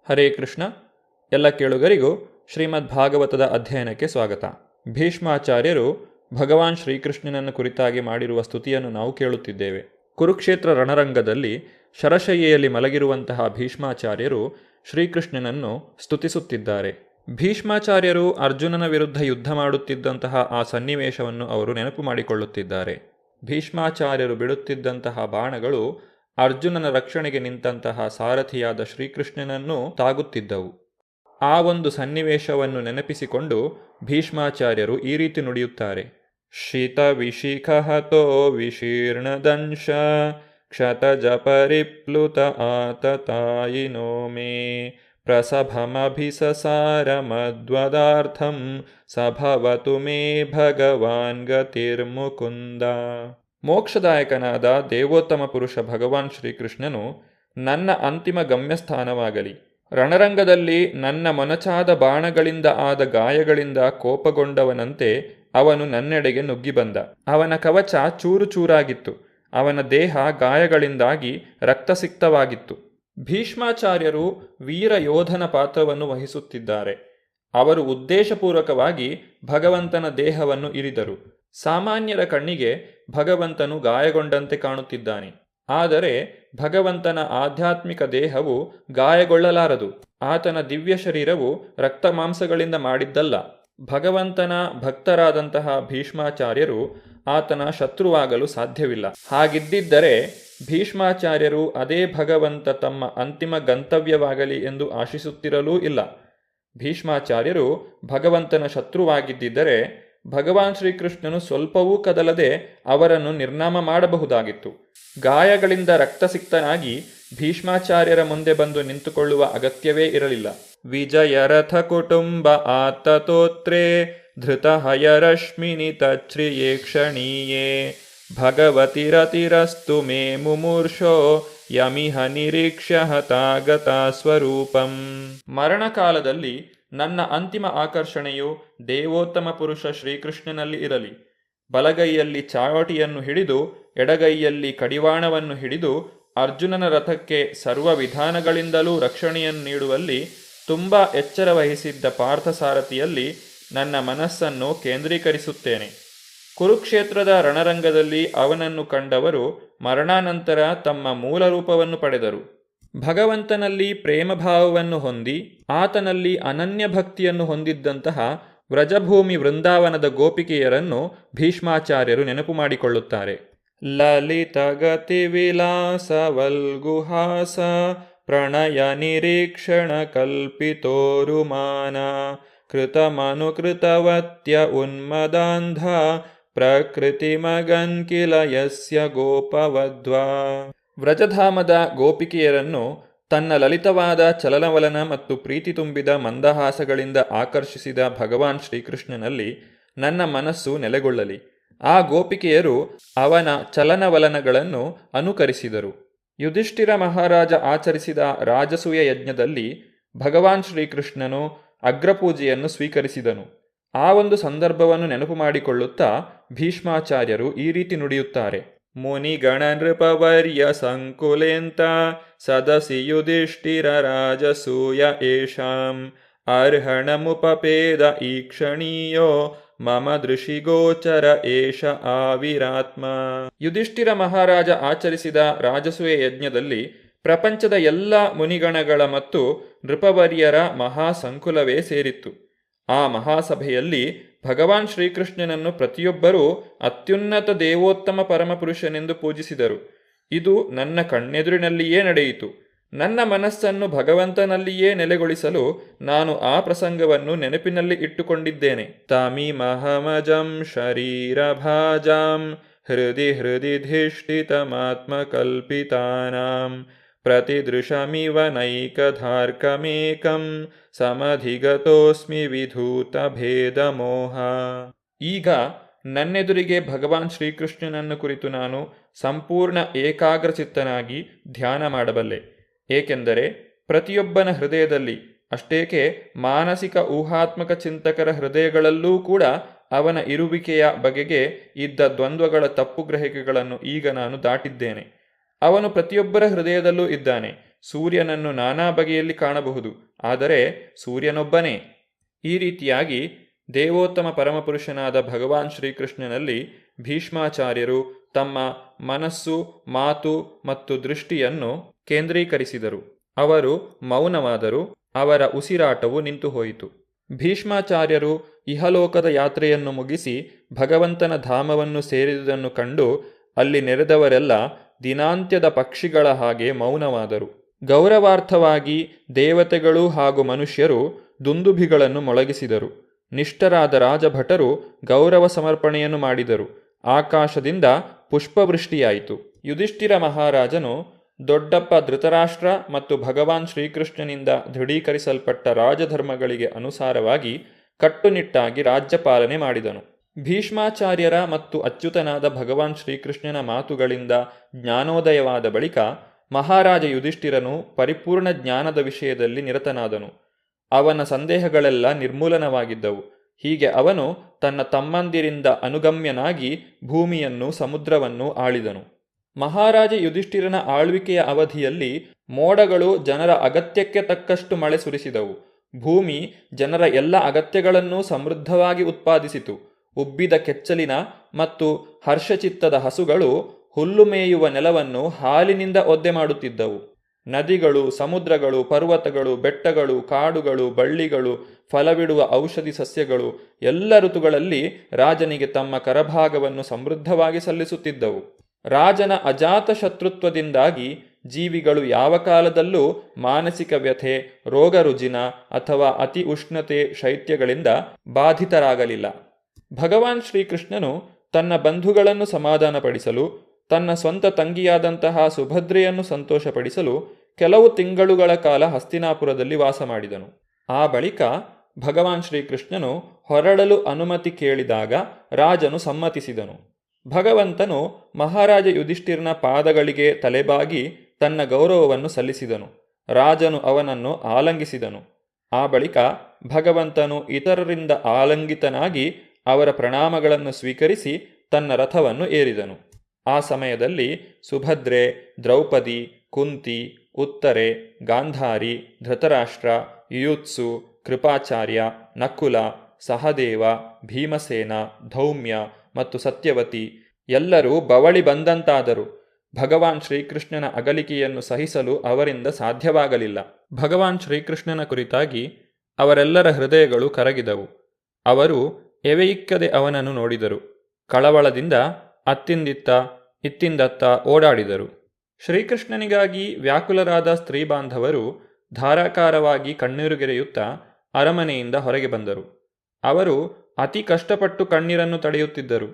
ಹರೇ ಕೃಷ್ಣ. ಎಲ್ಲ ಕೇಳುಗರಿಗೂ ಶ್ರೀಮದ್ ಭಾಗವತದ ಅಧ್ಯಯನಕ್ಕೆ ಸ್ವಾಗತ. ಭೀಷ್ಮಾಚಾರ್ಯರು ಭಗವಾನ್ ಶ್ರೀಕೃಷ್ಣನನ್ನು ಕುರಿತಾಗಿ ಮಾಡಿರುವ ಸ್ತುತಿಯನ್ನು ನಾವು ಕೇಳುತ್ತಿದ್ದೇವೆ. ಕುರುಕ್ಷೇತ್ರ ರಣರಂಗದಲ್ಲಿ ಶರಶಯ್ಯೆಯಲ್ಲಿ ಮಲಗಿರುವಂತಹ ಭೀಷ್ಮಾಚಾರ್ಯರು ಶ್ರೀಕೃಷ್ಣನನ್ನು ಸ್ತುತಿಸುತ್ತಿದ್ದಾರೆ. ಭೀಷ್ಮಾಚಾರ್ಯರು ಅರ್ಜುನನ ವಿರುದ್ಧ ಯುದ್ಧ ಮಾಡುತ್ತಿದ್ದಂತಹ ಆ ಸನ್ನಿವೇಶವನ್ನು ಅವರು ನೆನಪು ಮಾಡಿಕೊಳ್ಳುತ್ತಿದ್ದಾರೆ. ಭೀಷ್ಮಾಚಾರ್ಯರು ಬಿಡುತ್ತಿದ್ದಂತಹ ಬಾಣಗಳು ಅರ್ಜುನನ ರಕ್ಷಣೆಗೆ ನಿಂತಹ ಸಾರಥಿಯಾದ ಶ್ರೀಕೃಷ್ಣನನ್ನು ತಾಗುತ್ತಿದ್ದವು. ಆ ಒಂದು ಸನ್ನಿವೇಶವನ್ನು ನೆನಪಿಸಿಕೊಂಡು ಭೀಷ್ಮಾಚಾರ್ಯರು ಈ ರೀತಿ ನುಡಿಯುತ್ತಾರೆ. ಶಿತ ವಿಶಿಖಹತೋ ವಿಶೀರ್ಣದಂಶ ಕ್ಷತಜ ಪರಿಪ್ಲುತ ಆತತಾಯಿನೋ ಮೇ ಪ್ರಸಭಮಭಿಸಸಾರ ಮದ್ವದಾರ್ಥಂ ಸಭವತು ಮೇ ಭಗವಾನ್ ಗತಿರ್ಮುಕುಂದ. ಮೋಕ್ಷದಾಯಕನಾದ ದೇವೋತ್ತಮ ಪುರುಷ ಭಗವಾನ್ ಶ್ರೀಕೃಷ್ಣನು ನನ್ನ ಅಂತಿಮ ಗಮ್ಯಸ್ಥಾನವಾಗಲಿ. ರಣರಂಗದಲ್ಲಿ ನನ್ನ ಮೊನಚಾದ ಬಾಣಗಳಿಂದ ಆದ ಗಾಯಗಳಿಂದ ಕೋಪಗೊಂಡವನಂತೆ ಅವನು ನನ್ನೆಡೆಗೆ ನುಗ್ಗಿ ಬಂದ. ಅವನ ಕವಚ ಚೂರು ಚೂರಾಗಿತ್ತು. ಅವನ ದೇಹ ಗಾಯಗಳಿಂದಾಗಿ ರಕ್ತಸಿಕ್ತವಾಗಿತ್ತು. ಭೀಷ್ಮಾಚಾರ್ಯರು ವೀರ ಯೋಧನ ಪಾತ್ರವನ್ನು ವಹಿಸುತ್ತಿದ್ದಾರೆ. ಅವರು ಉದ್ದೇಶಪೂರ್ವಕವಾಗಿ ಭಗವಂತನ ದೇಹವನ್ನು ಇರಿದರು. ಸಾಮಾನ್ಯರ ಕಣ್ಣಿಗೆ ಭಗವಂತನು ಗಾಯಗೊಂಡಂತೆ ಕಾಣುತ್ತಿದ್ದಾನೆ. ಆದರೆ ಭಗವಂತನ ಆಧ್ಯಾತ್ಮಿಕ ದೇಹವು ಗಾಯಗೊಳ್ಳಲಾರದು. ಆತನ ದಿವ್ಯ ಶರೀರವು ರಕ್ತ ಮಾಂಸಗಳಿಂದ ಮಾಡಿದ್ದಲ್ಲ. ಭಗವಂತನ ಭಕ್ತರಾದಂತಹ ಭೀಷ್ಮಾಚಾರ್ಯರು ಆತನ ಶತ್ರುವಾಗಲು ಸಾಧ್ಯವಿಲ್ಲ. ಹಾಗಿದ್ದಿದ್ದರೆ ಭೀಷ್ಮಾಚಾರ್ಯರು ಅದೇ ಭಗವಂತ ತಮ್ಮ ಅಂತಿಮ ಗಂತವ್ಯವಾಗಲಿ ಎಂದು ಆಶಿಸುತ್ತಿರಲೂ ಇಲ್ಲ. ಭೀಷ್ಮಾಚಾರ್ಯರು ಭಗವಂತನ ಶತ್ರುವಾಗಿದ್ದರೆ ಭಗವಾನ್ ಶ್ರೀಕೃಷ್ಣನು ಸ್ವಲ್ಪವೂ ಕದಲದೆ ಅವರನ್ನು ನಿರ್ನಾಮ ಮಾಡಬಹುದಾಗಿತ್ತು. ಗಾಯಗಳಿಂದ ರಕ್ತಸಿಕ್ತನಾಗಿ ಭೀಷ್ಮಾಚಾರ್ಯರ ಮುಂದೆ ಬಂದು ನಿಂತುಕೊಳ್ಳುವ ಅಗತ್ಯವೇ ಇರಲಿಲ್ಲ. ವಿಜಯರಥ ಕುಟುಂಬ ಆತತೋತ್ರೇ ಧೃತಹಯರಶ್ಮಿನಿ ತಚ್ಛ್ರಿಯೇ ಕ್ಷಣೀಯೇ ಭಗವತಿರತಿರಸ್ತು ಮೇ ಮುಮೂರ್ಷೋ ಯಮಿಹ ನಿರೀಕ್ಷ್ಯ ಹತಾಗತಾ ಸ್ವರೂಪಂ. ಮರಣಕಾಲದಲ್ಲಿ ನನ್ನ ಅಂತಿಮ ಆಕರ್ಷಣೆಯು ದೇವೋತ್ತಮ ಪುರುಷ ಶ್ರೀಕೃಷ್ಣನಲ್ಲಿ ಇರಲಿ. ಬಲಗೈಯಲ್ಲಿ ಚಾವಟಿಯನ್ನು ಹಿಡಿದು ಎಡಗೈಯಲ್ಲಿ ಕಡಿವಾಣವನ್ನು ಹಿಡಿದು ಅರ್ಜುನನ ರಥಕ್ಕೆ ಸರ್ವ ವಿಧಾನಗಳಿಂದಲೂ ರಕ್ಷಣೆಯನ್ನು ನೀಡುವಲ್ಲಿ ತುಂಬ ಎಚ್ಚರ ವಹಿಸಿದ್ದ ಪಾರ್ಥಸಾರಥಿಯಲ್ಲಿ ನನ್ನ ಮನಸ್ಸನ್ನು ಕೇಂದ್ರೀಕರಿಸುತ್ತೇನೆ. ಕುರುಕ್ಷೇತ್ರದ ರಣರಂಗದಲ್ಲಿ ಅವನನ್ನು ಕಂಡವರು ಮರಣಾನಂತರ ತಮ್ಮ ಮೂಲ ರೂಪವನ್ನು ಪಡೆದರು. ಭಗವಂತನಲ್ಲಿ ಪ್ರೇಮಭಾವವನ್ನು ಹೊಂದಿ ಆತನಲ್ಲಿ ಅನನ್ಯ ಭಕ್ತಿಯನ್ನು ಹೊಂದಿದ್ದಂತಹ ವ್ರಜಭೂಮಿ ವೃಂದಾವನದ ಗೋಪಿಕೆಯರನ್ನು ಭೀಷ್ಮಾಚಾರ್ಯರು ನೆನಪು ಮಾಡಿಕೊಳ್ಳುತ್ತಾರೆ. ಲಲಿತಗತಿ ವಿಲಾಸ ವಲ್ಗುಹಾಸ ಪ್ರಣಯ ನಿರೀಕ್ಷಣ ಕಲ್ಪಿತೋರುಮಾನ ಕೃತಮನುಕೃತವತ್ಯ ಉನ್ಮದಾಂಧ ಪ್ರಕೃತಿ ಮಗನ್ ಕಿಲ ಯಸ್ಯ ಗೋಪವಧ್ವಾ. ವ್ರಜಧಾಮದ ಗೋಪಿಕೆಯರನ್ನು ತನ್ನ ಲಲಿತವಾದ ಚಲನವಲನ ಮತ್ತು ಪ್ರೀತಿ ತುಂಬಿದ ಮಂದಹಾಸಗಳಿಂದ ಆಕರ್ಷಿಸಿದ ಭಗವಾನ್ ಶ್ರೀಕೃಷ್ಣನಲ್ಲಿ ನನ್ನ ಮನಸ್ಸು ನೆಲೆಗೊಳ್ಳಲಿ. ಆ ಗೋಪಿಕೆಯರು ಅವನ ಚಲನವಲನಗಳನ್ನು ಅನುಕರಿಸಿದರು. ಯುಧಿಷ್ಠಿರ ಮಹಾರಾಜ ಆಚರಿಸಿದ ರಾಜಸೂಯ ಯಜ್ಞದಲ್ಲಿ ಭಗವಾನ್ ಶ್ರೀಕೃಷ್ಣನು ಅಗ್ರಪೂಜೆಯನ್ನು ಸ್ವೀಕರಿಸಿದನು. ಆ ಒಂದು ಸಂದರ್ಭವನ್ನು ನೆನಪು ಮಾಡಿಕೊಳ್ಳುತ್ತಾ ಭೀಷ್ಮಾಚಾರ್ಯರು ಈ ರೀತಿ ನುಡಿಯುತ್ತಾರೆ. ಮುನಿಗಣ ನೃಪವರ್ಯ ಸಂಕುಲೇಂತ ಸದಸಿ ಯುಧಿಷ್ಠಿರ ರಾಜಸೂಯ ಏಷಾಂ ಅರ್ಹಣಮುಪಪೇದ ಈಕ್ಷಣೀಯೋ ಮಮ ದೃಷಿಗೋಚರ ಏಷ ಆವಿರಾತ್ಮ. ಯುಧಿಷ್ಠಿರ ಮಹಾರಾಜ ಆಚರಿಸಿದ ರಾಜಸೂಯ ಯಜ್ಞದಲ್ಲಿ ಪ್ರಪಂಚದ ಎಲ್ಲ ಮುನಿಗಣಗಳ ಮತ್ತು ನೃಪವರ್ಯರ ಮಹಾಸಂಕುಲವೇ ಸೇರಿತ್ತು. ಆ ಮಹಾಸಭೆಯಲ್ಲಿ ಭಗವಾನ್ ಶ್ರೀಕೃಷ್ಣನನ್ನು ಪ್ರತಿಯೊಬ್ಬರೂ ಅತ್ಯುನ್ನತ ದೇವೋತ್ತಮ ಪರಮಪುರುಷನೆಂದು ಪೂಜಿಸಿದರು. ಇದು ನನ್ನ ಕಣ್ಣೆದುರಿನಲ್ಲಿಯೇ ನಡೆಯಿತು. ನನ್ನ ಮನಸ್ಸನ್ನು ಭಗವಂತನಲ್ಲಿಯೇ ನೆಲೆಗೊಳಿಸಲು ನಾನು ಆ ಪ್ರಸಂಗವನ್ನು ನೆನಪಿನಲ್ಲಿ ಇಟ್ಟುಕೊಂಡಿದ್ದೇನೆ. ತಮಿಮಹಮಜಂ ಶರೀರಭಾಜಾಂ ಹೃದಿ ಹೃದಿ ಧಿಷ್ಠಿತಮಾತ್ಮಕಲ್ಪಿತಾನಾಂ ಪ್ರತಿದೃಶಮಿವ ನೈಕಧಾರ್ಕಮೇಕಂ ಸಮಧಿಗತೋಸ್ಮಿ ವಿಧೂತ ಭೇದ ಮೋಹ. ಈಗ ನನ್ನೆದುರಿಗೆ ಭಗವಾನ್ ಶ್ರೀಕೃಷ್ಣನನ್ನು ಕುರಿತು ನಾನು ಸಂಪೂರ್ಣ ಏಕಾಗ್ರಚಿತ್ತನಾಗಿ ಧ್ಯಾನ ಮಾಡಬಲ್ಲೆ. ಏಕೆಂದರೆ ಪ್ರತಿಯೊಬ್ಬನ ಹೃದಯದಲ್ಲಿ, ಅಷ್ಟೇಕೆ ಮಾನಸಿಕ ಊಹಾತ್ಮಕ ಚಿಂತಕರ ಹೃದಯಗಳಲ್ಲೂ ಕೂಡ ಅವನ ಇರುವಿಕೆಯ ಬಗೆಗೆ ಇದ್ದ ದ್ವಂದ್ವಗಳ ತಪ್ಪು ಗ್ರಹಿಕೆಗಳನ್ನು ಈಗ ನಾನು ದಾಟಿದ್ದೇನೆ. ಅವನು ಪ್ರತಿಯೊಬ್ಬರ ಹೃದಯದಲ್ಲೂ ಇದ್ದಾನೆ. ಸೂರ್ಯನನ್ನು ನಾನಾ ಬಗೆಯಲ್ಲಿ ಕಾಣಬಹುದು, ಆದರೆ ಸೂರ್ಯನೊಬ್ಬನೇ. ಈ ರೀತಿಯಾಗಿ ದೇವೋತ್ತಮ ಪರಮಪುರುಷನಾದ ಭಗವಾನ್ ಶ್ರೀಕೃಷ್ಣನಲ್ಲಿ ಭೀಷ್ಮಾಚಾರ್ಯರು ತಮ್ಮ ಮನಸ್ಸು, ಮಾತು ಮತ್ತು ದೃಷ್ಟಿಯನ್ನು ಕೇಂದ್ರೀಕರಿಸಿದರು. ಅವರು ಮೌನವಾದರು. ಅವರ ಉಸಿರಾಟವು ನಿಂತು ಹೋಯಿತು. ಭೀಷ್ಮಾಚಾರ್ಯರು ಇಹಲೋಕದ ಯಾತ್ರೆಯನ್ನು ಮುಗಿಸಿ ಭಗವಂತನ ಧಾಮವನ್ನು ಸೇರಿದುದನ್ನು ಕಂಡು ಅಲ್ಲಿ ನೆರೆದವರೆಲ್ಲ ದಿನಾಂತ್ಯದ ಪಕ್ಷಿಗಳ ಹಾಗೆ ಮೌನವಾದರು. ಗೌರವಾರ್ಥವಾಗಿ ದೇವತೆಗಳು ಹಾಗೂ ಮನುಷ್ಯರು ದುಂದುಭಿಗಳನ್ನು ಮೊಳಗಿಸಿದರು. ನಿಷ್ಠರಾದ ರಾಜಭಟರು ಗೌರವ ಸಮರ್ಪಣೆಯನ್ನು ಮಾಡಿದರು. ಆಕಾಶದಿಂದ ಪುಷ್ಪವೃಷ್ಟಿಯಾಯಿತು. ಯುಧಿಷ್ಠಿರ ಮಹಾರಾಜನು ದೊಡ್ಡಪ್ಪ ಧೃತರಾಷ್ಟ್ರ ಮತ್ತು ಭಗವಾನ್ ಶ್ರೀಕೃಷ್ಣನಿಂದ ದೃಢೀಕರಿಸಲ್ಪಟ್ಟ ರಾಜಧರ್ಮಗಳಿಗೆ ಅನುಸಾರವಾಗಿ ಕಟ್ಟುನಿಟ್ಟಾಗಿ ರಾಜ್ಯಪಾಲನೆ ಮಾಡಿದನು. ಭೀಷ್ಮಾಚಾರ್ಯರ ಮತ್ತು ಅಚ್ಯುತನಾದ ಭಗವಾನ್ ಶ್ರೀಕೃಷ್ಣನ ಮಾತುಗಳಿಂದ ಜ್ಞಾನೋದಯವಾದ ಬಳಿಕ ಮಹಾರಾಜ ಯುಧಿಷ್ಠಿರನು ಪರಿಪೂರ್ಣ ಜ್ಞಾನದ ವಿಷಯದಲ್ಲಿ ನಿರತನಾದನು. ಅವನ ಸಂದೇಹಗಳೆಲ್ಲ ನಿರ್ಮೂಲನವಾಗಿದ್ದವು. ಹೀಗೆ ಅವನು ತನ್ನ ತಮ್ಮಂದಿರಿಂದ ಅನುಗಮ್ಯನಾಗಿ ಭೂಮಿಯನ್ನು ಸಮುದ್ರವನ್ನು ಆಳಿದನು. ಮಹಾರಾಜ ಯುಧಿಷ್ಠಿರನ ಆಳ್ವಿಕೆಯ ಅವಧಿಯಲ್ಲಿ ಮೋಡಗಳು ಜನರ ಅಗತ್ಯಕ್ಕೆ ತಕ್ಕಷ್ಟು ಮಳೆ ಸುರಿಸಿದವು. ಭೂಮಿ ಜನರ ಎಲ್ಲ ಅಗತ್ಯಗಳನ್ನೂ ಸಮೃದ್ಧವಾಗಿ ಉತ್ಪಾದಿಸಿತು. ಉಬ್ಬಿದ ಕೆಚ್ಚಲಿನ ಮತ್ತು ಹರ್ಷಚಿತ್ತದ ಹಸುಗಳು ಹುಲ್ಲು ಮೇಯುವ ನೆಲವನ್ನು ಹಾಲಿನಿಂದ ಒದ್ದೆ ಮಾಡುತ್ತಿದ್ದವು. ನದಿಗಳು, ಸಮುದ್ರಗಳು, ಪರ್ವತಗಳು, ಬೆಟ್ಟಗಳು, ಕಾಡುಗಳು, ಬಳ್ಳಿಗಳು, ಫಲವಿಡುವ ಔಷಧಿ ಸಸ್ಯಗಳು ಎಲ್ಲ ಋತುಗಳಲ್ಲಿ ರಾಜನಿಗೆ ತಮ್ಮ ಕರಭಾಗವನ್ನು ಸಮೃದ್ಧವಾಗಿ ಸಲ್ಲಿಸುತ್ತಿದ್ದವು. ರಾಜನ ಅಜಾತ ಶತ್ರುತ್ವದಿಂದಾಗಿ ಜೀವಿಗಳು ಯಾವ ಕಾಲದಲ್ಲೂ ಮಾನಸಿಕ ವ್ಯಥೆ, ರೋಗ ರುಜಿನ ಅಥವಾ ಅತಿ ಉಷ್ಣತೆ, ಶೈತ್ಯಗಳಿಂದ ಬಾಧಿತರಾಗಲಿಲ್ಲ. ಭಗವಾನ್ ಶ್ರೀಕೃಷ್ಣನು ತನ್ನ ಬಂಧುಗಳನ್ನು ಸಮಾಧಾನಪಡಿಸಲು, ತನ್ನ ಸ್ವಂತ ತಂಗಿಯಾದಂತಹ ಸುಭದ್ರೆಯನ್ನು ಸಂತೋಷಪಡಿಸಲು ಕೆಲವು ತಿಂಗಳುಗಳ ಕಾಲ ಹಸ್ತಿನಾಪುರದಲ್ಲಿ ವಾಸ ಮಾಡಿದನು. ಆ ಬಳಿಕ ಭಗವಾನ್ ಶ್ರೀಕೃಷ್ಣನು ಹೊರಡಲು ಅನುಮತಿ ಕೇಳಿದಾಗ ರಾಜನು ಸಮ್ಮತಿಸಿದನು. ಭಗವಂತನು ಮಹಾರಾಜ ಯುಧಿಷ್ಠಿರನ ಪಾದಗಳಿಗೆ ತಲೆಬಾಗಿ ತನ್ನ ಗೌರವವನ್ನು ಸಲ್ಲಿಸಿದನು. ರಾಜನು ಅವನನ್ನು ಆಲಂಗಿಸಿದನು. ಆ ಬಳಿಕ ಭಗವಂತನು ಇತರರಿಂದ ಆಲಂಗಿತನಾಗಿ ಅವರ ಪ್ರಣಾಮಗಳನ್ನು ಸ್ವೀಕರಿಸಿ ತನ್ನ ರಥವನ್ನು ಏರಿದನು. ಆ ಸಮಯದಲ್ಲಿ ಸುಭದ್ರೆ, ದ್ರೌಪದಿ, ಕುಂತಿ, ಉತ್ತರೆ, ಗಾಂಧಾರಿ, ಧೃತರಾಷ್ಟ್ರ, ಯುಯುತ್ಸು, ಕೃಪಾಚಾರ್ಯ, ನಕುಲ, ಸಹದೇವ, ಭೀಮಸೇನ, ಧೌಮ್ಯ ಮತ್ತು ಸತ್ಯವತಿ ಎಲ್ಲರೂ ಬವಳಿ ಬಂದಂತಾದರು. ಭಗವಾನ್ ಶ್ರೀಕೃಷ್ಣನ ಅಗಲಿಕೆಯನ್ನು ಸಹಿಸಲು ಅವರಿಂದ ಸಾಧ್ಯವಾಗಲಿಲ್ಲ. ಭಗವಾನ್ ಶ್ರೀಕೃಷ್ಣನ ಕುರಿತಾಗಿ ಅವರೆಲ್ಲರ ಹೃದಯಗಳು ಕರಗಿದವು. ಅವರು ಎವೆಯಿಕ್ಕದೆ ಅವನನ್ನು ನೋಡಿದರು. ಕಳವಳದಿಂದ ಅತ್ತಿಂದಿತ್ತ ಇತ್ತಿಂದತ್ತ ಓಡಾಡಿದರು. ಶ್ರೀಕೃಷ್ಣನಿಗಾಗಿ ವ್ಯಾಕುಲರಾದ ಸ್ತ್ರೀ ಬಾಂಧವರು ಧಾರಾಕಾರವಾಗಿ ಕಣ್ಣೀರುಗೆರೆಯುತ್ತಾ ಅರಮನೆಯಿಂದ ಹೊರಗೆ ಬಂದರು. ಅವರು ಅತಿ ಕಷ್ಟಪಟ್ಟು ಕಣ್ಣೀರನ್ನು ತಡೆಯುತ್ತಿದ್ದರು.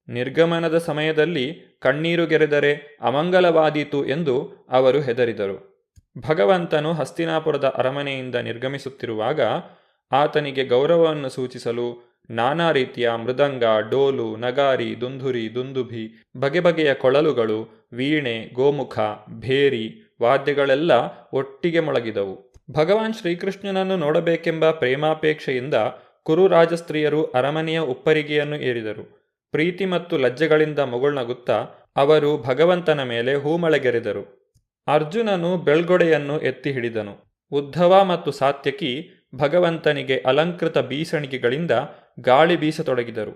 ನಿರ್ಗಮನದ ಸಮಯದಲ್ಲಿ ಕಣ್ಣೀರುಗೆರೆದರೆ ಅಮಂಗಲವಾದೀತು ಎಂದು ಅವರು ಹೆದರಿದರು. ಭಗವಂತನು ಹಸ್ತಿನಾಪುರದ ಅರಮನೆಯಿಂದ ನಿರ್ಗಮಿಸುತ್ತಿರುವಾಗ ಆತನಿಗೆ ಗೌರವವನ್ನು ಸೂಚಿಸಲು ನಾನಾ ರೀತಿಯ ಮೃದಂಗ, ಡೋಲು, ನಗಾರಿ, ದುಂಧುರಿ, ದುಂದುಭಿ, ಬಗೆ ಬಗೆಯ ಕೊಳಲುಗಳು, ವೀಣೆ, ಗೋಮುಖ, ಭೇರಿ ವಾದ್ಯಗಳೆಲ್ಲ ಒಟ್ಟಿಗೆ ಮೊಳಗಿದವು. ಭಗವಾನ್ ಶ್ರೀಕೃಷ್ಣನನ್ನು ನೋಡಬೇಕೆಂಬ ಪ್ರೇಮಾಪೇಕ್ಷೆಯಿಂದ ಕುರು ರಾಜಸ್ತ್ರೀಯರು ಅರಮನೆಯ ಉಪ್ಪರಿಗೆಯನ್ನು ಏರಿದರು. ಪ್ರೀತಿ ಮತ್ತು ಲಜ್ಜೆಗಳಿಂದ ಮುಗುಳ್ನಗುತ್ತಾ ಅವರು ಭಗವಂತನ ಮೇಲೆ ಹೂಮಳೆಗೆರೆದರು. ಅರ್ಜುನನು ಬೆಳ್ಗೊಡೆಯನ್ನು ಎತ್ತಿ ಹಿಡಿದನು. ಉದ್ಧವ ಮತ್ತು ಸಾತ್ಯಕಿ ಭಗವಂತನಿಗೆ ಅಲಂಕೃತ ಬೀಸಣಿಗೆಗಳಿಂದ ಗಾಳಿ ಬೀಸತೊಡಗಿದರು.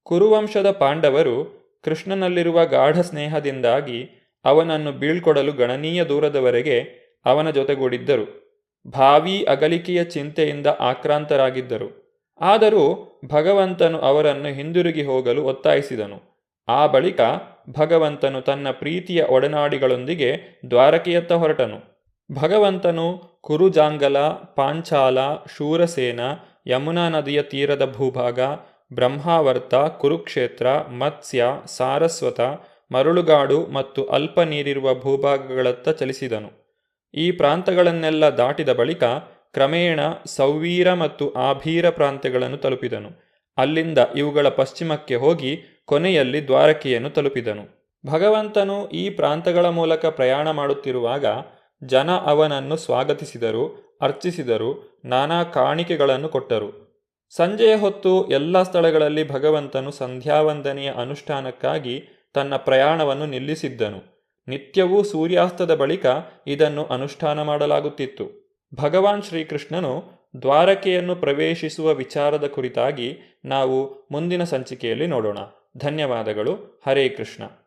ಕುರುವಂಶದ ಪಾಂಡವರು ಕೃಷ್ಣನಲ್ಲಿರುವ ಗಾಢ ಸ್ನೇಹದಿಂದಾಗಿ ಅವನನ್ನು ಬೀಳ್ಕೊಡಲು ಗಣನೀಯ ದೂರದವರೆಗೆ ಅವನ ಜೊತೆಗೂಡಿದ್ದರು. ಭಾವೀ ಅಗಲಿಕೆಯ ಚಿಂತೆಯಿಂದ ಆಕ್ರಾಂತರಾಗಿದ್ದರು. ಆದರೂ ಭಗವಂತನು ಅವರನ್ನು ಹಿಂದಿರುಗಿ ಹೋಗಲು ಒತ್ತಾಯಿಸಿದನು. ಆ ಬಳಿಕ ಭಗವಂತನು ತನ್ನ ಪ್ರೀತಿಯ ಒಡನಾಡಿಗಳೊಂದಿಗೆ ದ್ವಾರಕೆಯತ್ತ ಹೊರಟನು. ಭಗವಂತನು ಕುರುಜಾಂಗಲ, ಪಾಂಚಾಲ, ಶೂರಸೇನ, ಯಮುನಾ ನದಿಯ ತೀರದ ಭೂಭಾಗ, ಬ್ರಹ್ಮಾವರ್ತ, ಕುರುಕ್ಷೇತ್ರ, ಮತ್ಸ್ಯ, ಸಾರಸ್ವತ, ಮರಳುಗಾಡು ಮತ್ತು ಅಲ್ಪ ನೀರಿರುವ ಭೂಭಾಗಗಳತ್ತ ಚಲಿಸಿದನು. ಈ ಪ್ರಾಂತಗಳನ್ನೆಲ್ಲ ದಾಟಿದ ಬಳಿಕ ಕ್ರಮೇಣ ಸೌವೀರ ಮತ್ತು ಆಭೀರ ಪ್ರಾಂತ್ಯಗಳನ್ನು ತಲುಪಿದನು. ಅಲ್ಲಿಂದ ಇವುಗಳ ಪಶ್ಚಿಮಕ್ಕೆ ಹೋಗಿ ಕೊನೆಯಲ್ಲಿ ದ್ವಾರಕೆಯನ್ನು ತಲುಪಿದನು. ಭಗವಂತನು ಈ ಪ್ರಾಂತಗಳ ಮೂಲಕ ಪ್ರಯಾಣ ಮಾಡುತ್ತಿರುವಾಗ ಜನ ಅವನನ್ನು ಸ್ವಾಗತಿಸಿದರು, ಅರ್ಚಿಸಿದರು, ನಾನಾ ಕಾಣಿಕೆಗಳನ್ನು ಕೊಟ್ಟರು. ಸಂಜೆಯ ಹೊತ್ತು ಎಲ್ಲ ಸ್ಥಳಗಳಲ್ಲಿ ಭಗವಂತನು ಸಂಧ್ಯಾವಂದನೆಯ ಅನುಷ್ಠಾನಕ್ಕಾಗಿ ತನ್ನ ಪ್ರಯಾಣವನ್ನು ನಿಲ್ಲಿಸಿದ್ದನು. ನಿತ್ಯವೂ ಸೂರ್ಯಾಸ್ತದ ಬಳಿಕ ಇದನ್ನು ಅನುಷ್ಠಾನ ಮಾಡಲಾಗುತ್ತಿತ್ತು. ಭಗವಾನ್ ಶ್ರೀಕೃಷ್ಣನು ದ್ವಾರಕೆಯನ್ನು ಪ್ರವೇಶಿಸುವ ವಿಚಾರದ ಕುರಿತಾಗಿ ನಾವು ಮುಂದಿನ ಸಂಚಿಕೆಯಲ್ಲಿ ನೋಡೋಣ. ಧನ್ಯವಾದಗಳು. ಹರೇ ಕೃಷ್ಣ.